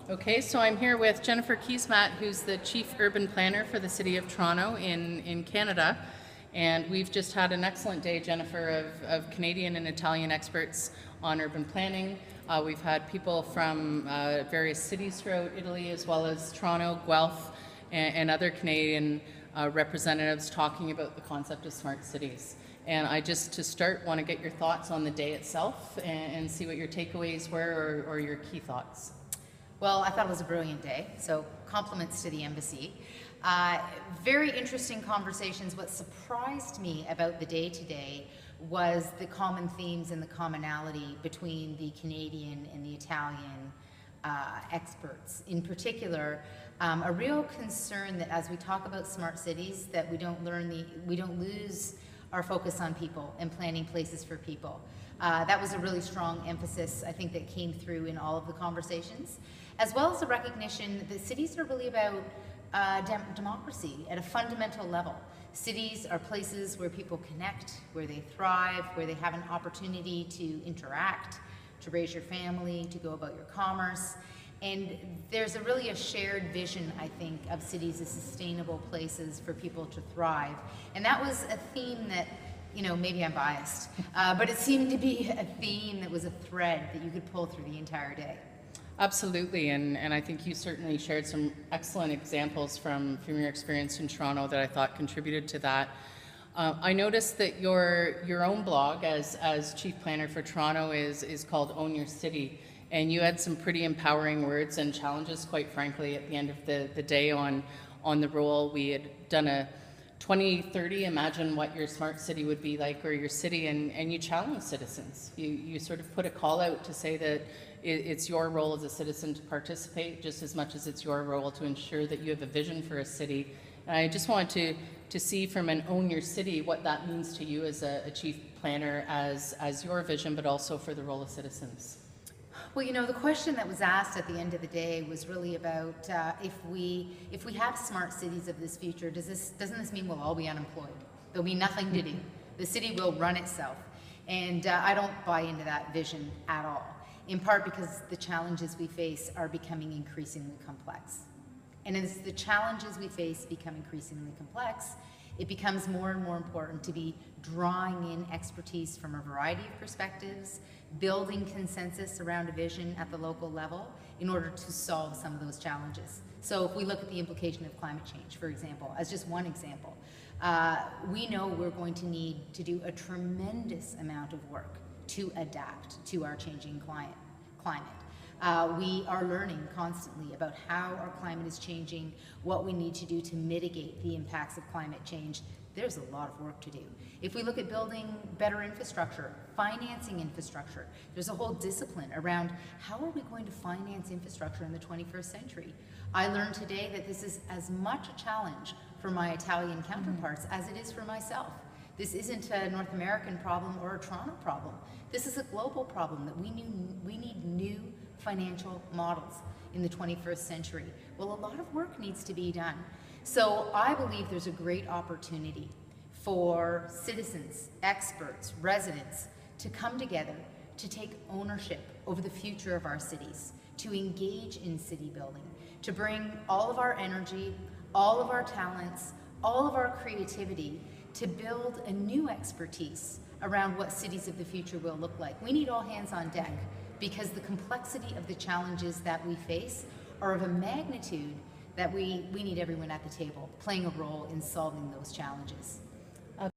Okay, so I'm here with Jennifer Keesmaat, who's the Chief Urban Planner for the City of Toronto in Canada. And we've just had an excellent day, Jennifer, of Canadian and Italian experts on urban planning. We've had people from various cities throughout Italy, as well as Toronto, Guelph, and other Canadian representatives talking about the concept of smart cities. And I just, to start, want to get your thoughts on the day itself and see what your takeaways were or your key thoughts. Well, I thought it was a brilliant day, so compliments to the embassy. Very interesting conversations. What surprised me about the day today was the common themes and the commonality between the Canadian and the Italian experts. In particular, a real concern that as we talk about smart cities, that we don't lose our focus on people and planning places for people. That was a really strong emphasis, I think, that came through in all of the conversations, as well as the recognition that cities are really about democracy at a fundamental level. Cities are places where people connect, where they thrive, where they have an opportunity to interact, to raise your family, to go about your commerce. And there's really a shared vision, I think, of cities as sustainable places for people to thrive. And that was a theme that, you know, maybe I'm biased, but it seemed to be a theme that was a thread that you could pull through the entire day. Absolutely, and I think you certainly shared some excellent examples from your experience in Toronto that I thought contributed to that. I noticed that your own blog as Chief Planner for Toronto is called Own Your City, and you had some pretty empowering words and challenges, quite frankly, at the end of the day on the role. We had done a 2030, imagine what your smart city would be like, or your city, and you challenge citizens. You sort of put a call out to say that it's your role as a citizen to participate just as much as it's your role to ensure that you have a vision for a city. And I just wanted to see from an Own Your City what that means to you as a chief planner, as your vision, but also for the role of citizens. Well, you know, the question that was asked at the end of the day was really about if we have smart cities of this future, doesn't this mean we'll all be unemployed? There'll be nothing to do. The city will run itself. And I don't buy into that vision at all, in part because the challenges we face are becoming increasingly complex. And as the challenges we face become increasingly complex, it becomes more and more important to be drawing in expertise from a variety of perspectives, building consensus around a vision at the local level in order to solve some of those challenges. So if we look at the implication of climate change, for example, as just one example, we know we're going to need to do a tremendous amount of work to adapt to our changing climate. We are learning constantly about how our climate is changing, what we need to do to mitigate the impacts of climate change. There's a lot of work to do. If we look at building better infrastructure, financing infrastructure, there's a whole discipline around how are we going to finance infrastructure in the 21st century. I learned today that this is as much a challenge for my Italian counterparts as it is for myself. This isn't a North American problem or a Toronto problem. This is a global problem that we need new financial models in the 21st century. Well, a lot of work needs to be done. So I believe there's a great opportunity for citizens, experts, residents to come together to take ownership over the future of our cities, to engage in city building, to bring all of our energy, all of our talents, all of our creativity to build a new expertise around what cities of the future will look like. We need all hands on deck because the complexity of the challenges that we face are of a magnitude that we need everyone at the table playing a role in solving those challenges.